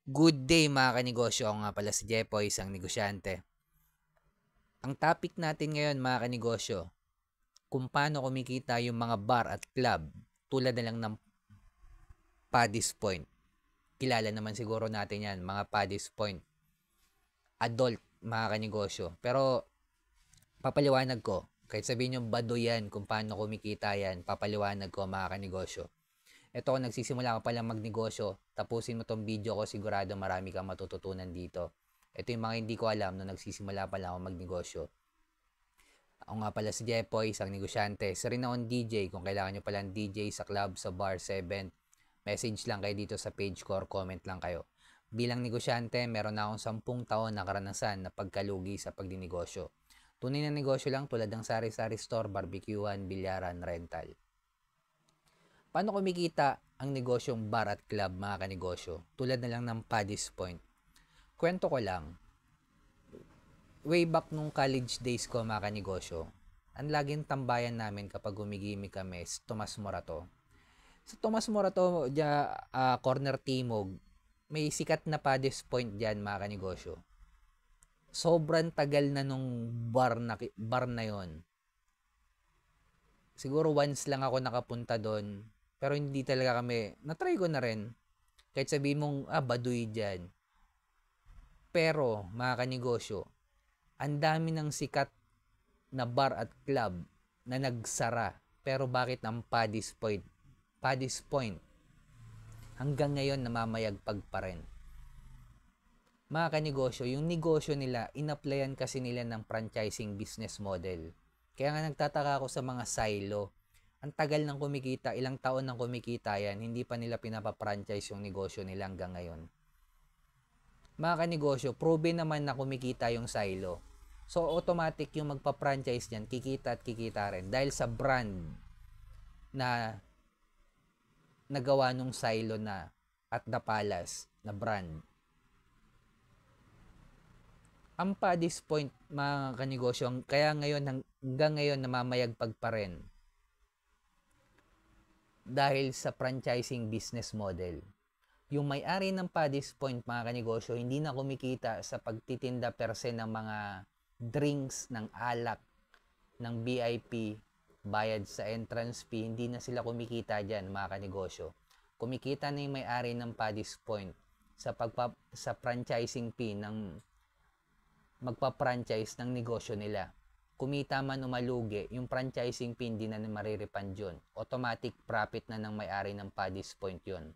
Good day mga kanegosyo, ako nga pala si Jepoy, isang negosyante. Ang topic natin ngayon mga kanegosyo, kung paano kumikita yung mga bar at club tulad na lang ng Paddy's Point. Kilala naman siguro natin yan, mga Paddy's Point. Adult mga kanegosyo. Pero papaliwanag ko, kahit sabihin yung bado yan kung paano kumikita yan, papaliwanag ko mga kanegosyo. Ito, kung nagsisimula ka palang magnegosyo, tapusin mo tong video ko, sigurado marami kang matututunan dito. Ito yung mga hindi ko alam nung nagsisimula pa lang ako magnegosyo. Ako nga pala si Jepoy, isang negosyante. Isa rin akong DJ. Kung kailangan nyo palang DJ sa club, sa bar, sa event, message lang kayo dito sa page ko or comment lang kayo. Bilang negosyante, meron na akong 10 taon na karanasan na pagkalugi sa pagdinegosyo. Tunay na negosyo lang tulad ng sari-sari store, barbecuehan, bilyaran, rental. Paano kumikita ang negosyong bar at club mga kanegosyo? Tulad na lang ng Paddy's Point. Kwento ko lang, way back nung college days ko mga kanegosyo, ang laging tambayan namin kapag gumigimik kami sa Tomas Morato. Sa Tomas Morato, corner Timog, may sikat na Paddy's Point dyan mga kanegosyo. Sobrang tagal na nung bar na yon. Siguro once lang ako nakapunta doon, pero hindi talaga kami, natry ko na rin. Kahit sabihin mong, baduy dyan. Pero, mga kanegosyo, ang dami ng sikat na bar at club na nagsara. Pero bakit ang Paddy's Point, hanggang ngayon namamayagpag pa rin. Mga kanegosyo, yung negosyo nila, in-applyan kasi nila ng franchising business model. Kaya nga nagtataka ako sa mga silo. Ang tagal nang kumikita, ilang taon nang kumikita yan, hindi pa nila pinapa-franchise yung negosyo nila hanggang ngayon. Mga kanegosyo, proven naman na kumikita yung silo. So, automatic yung magpa-franchise niyan, kikita at kikita rin. Dahil sa brand na nagawa nung silo na at The Palace na brand. Ang Paddy's Point, mga kanegosyo, kaya ngayon, hanggang ngayon, namamayagpag pa rin. Dahil sa franchising business model. Yung may-ari ng Paddy's Point, mga kanegosyo, hindi na kumikita sa pagtitinda per se ng mga drinks, ng alak, ng VIP, bayad sa entrance fee, hindi na sila kumikita dyan, mga kanegosyo. Kumikita na yung may-ari ng Paddy's Point sa franchising fee ng magpa-franchise ng negosyo nila. Kumita man o malugi, yung franchising fee hindi na marirepand yun. Automatic profit na ng may-ari ng Paddy's Point yun.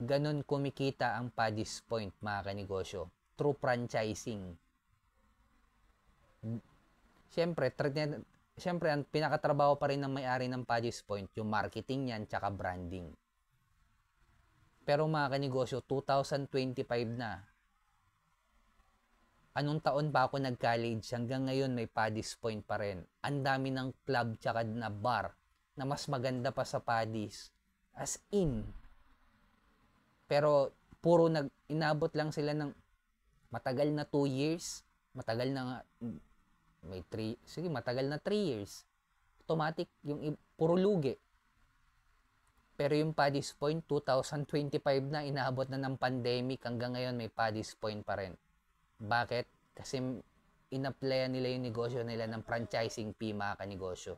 Ganon kumikita ang Paddy's Point, mga kanegosyo, through franchising. Siyempre, ang pinakatrabaho pa rin ng may-ari ng Paddy's Point, yung marketing niyan, tsaka branding. Pero mga kanegosyo, 2025 na. Anong taon pa ako nag-college, hanggang ngayon may Paddy's Point pa rin. Ang dami ng club tsaka na bar na mas maganda pa sa Paddy's. As in. Pero puro inabot lang sila ng matagal na 2 years. Matagal na nga, matagal na 3 years. Automatic, yung puro lugi. Pero yung Paddy's Point, 2025 na, inaabot na ng pandemic, hanggang ngayon may Paddy's Point pa rin. Bakit? Kasi in-applyan nila yung negosyo nila ng franchising fee, mga kanegosyo.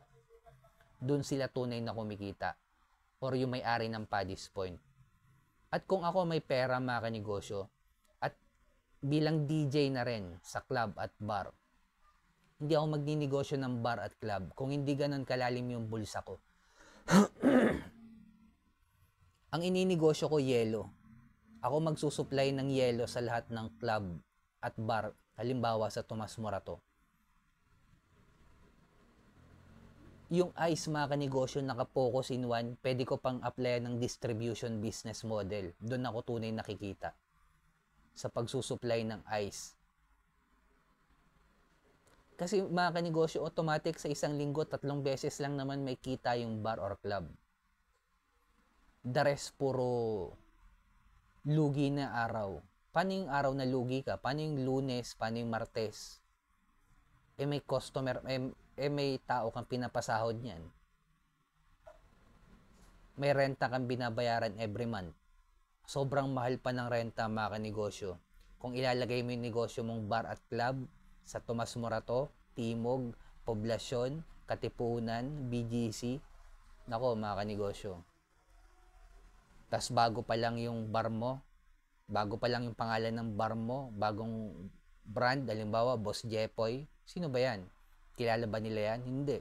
Doon sila tunay na kumikita. Or yung may-ari ng Paddy's Point. At kung ako may pera, mga kanegosyo, at bilang DJ na rin sa club at bar, hindi ako magninegosyo ng bar at club kung hindi ganun kalalim yung bulsa ko. Ang ininegosyo ko, yelo. Ako magsusupply ng yelo sa lahat ng club at bar, halimbawa sa Tomas Morato. Yung ice, mga kanegosyo, naka-focus in one, pwede ko pang apply ng distribution business model. Doon ako tunay nakikita sa pagsusupply ng ice. Kasi mga kanegosyo, automatic sa isang linggo, 3 beses lang naman may kita yung bar or club. The rest, puro lugi na araw. Paano yung araw na lugi ka? Paano yung Lunes? Paano yung Martes? May customer, may tao kang pinapasahod niyan. may renta kang binabayaran every month. Sobrang mahal pa ng renta, mga kanegosyo. Kung ilalagay mo yung negosyo mong bar at club sa Tomas Morato, Timog, Poblasyon, Katipunan, BGC, nako mga kanegosyo. Tas bago pa lang yung bar mo, bago pa lang yung pangalan ng bar mo, bagong brand, halimbawa Boss Jepoy, sino ba yan? Kilala ba nila yan? Hindi.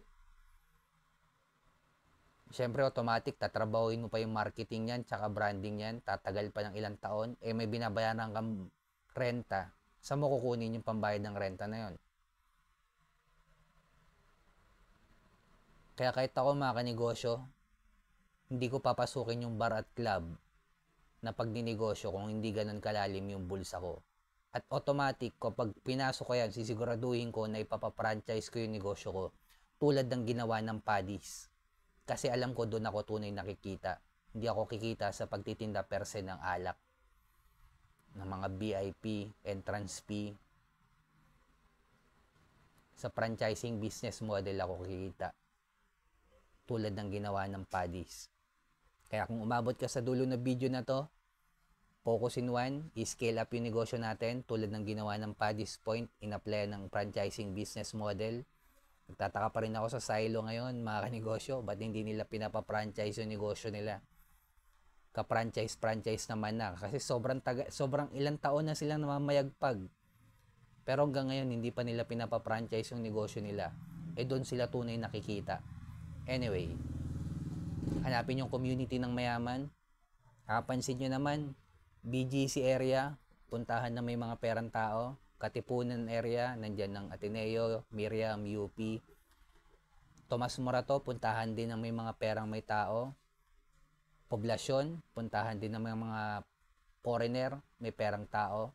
Siyempre, automatic, tatrabahuin mo pa yung marketing yan, tsaka branding yan, tatagal pa ng ilang taon, may binabayaran kang renta, saan mo kukunin yung pambayad ng renta na yon? Kaya kahit ako mga kanegosyo, hindi ko papasukin yung bar at club na pagninegosyo kung hindi ganun kalalim yung bulsa ko. At automatic, kapag pinasok ko yan, sisiguraduhin ko na ipapapranchise ko yung negosyo ko tulad ng ginawa ng Paddy's. Kasi alam ko doon ako tunay nakikita. Hindi ako kikita sa pagtitinda per se ng alak, ng mga VIP, entrance fee. Sa franchising business model ako kikita. Tulad ng ginawa ng Paddy's. Kaya kung umabot ka sa dulo na video na to, focus in one, i-scale up yung negosyo natin tulad ng ginawa ng Paddy's Point, in-apply ng franchising business model. Nagtataka pa rin ako sa silo ngayon, mga kanegosyo. Ba't hindi nila pinapa-franchise yung negosyo nila? Ka-franchise naman na. Kasi sobrang ilang taon na silang namamayagpag. Pero hanggang ngayon, hindi pa nila pinapa-franchise yung negosyo nila. Doon sila tunay nakikita. Anyway, hanapin yung community ng mayaman. Kapansin nyo naman, BGC area, puntahan na may mga perang tao. Katipunan area, nandyan ng Ateneo, Miriam, UP. Tomas Morato, puntahan din ng may mga perang may tao. Poblasyon, puntahan din ng mga foreigner, may perang tao.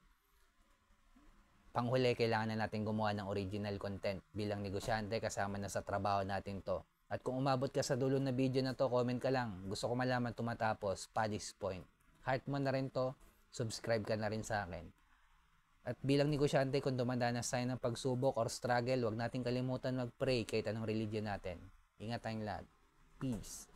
Panghuli, kailangan na natin gumawa ng original content bilang negosyante, kasama na sa trabaho natin to. At kung umabot ka sa dulo na video na to, comment ka lang. Gusto ko malaman tumatapos, Paddy's Point. Heart mo na rin to, subscribe ka na rin sa akin. At bilang negosyante, kung dumadanas tayo ng pagsubok or struggle, huwag natin kalimutan mag-pray kahit anong religion natin. Ingat tayong lahat. Peace.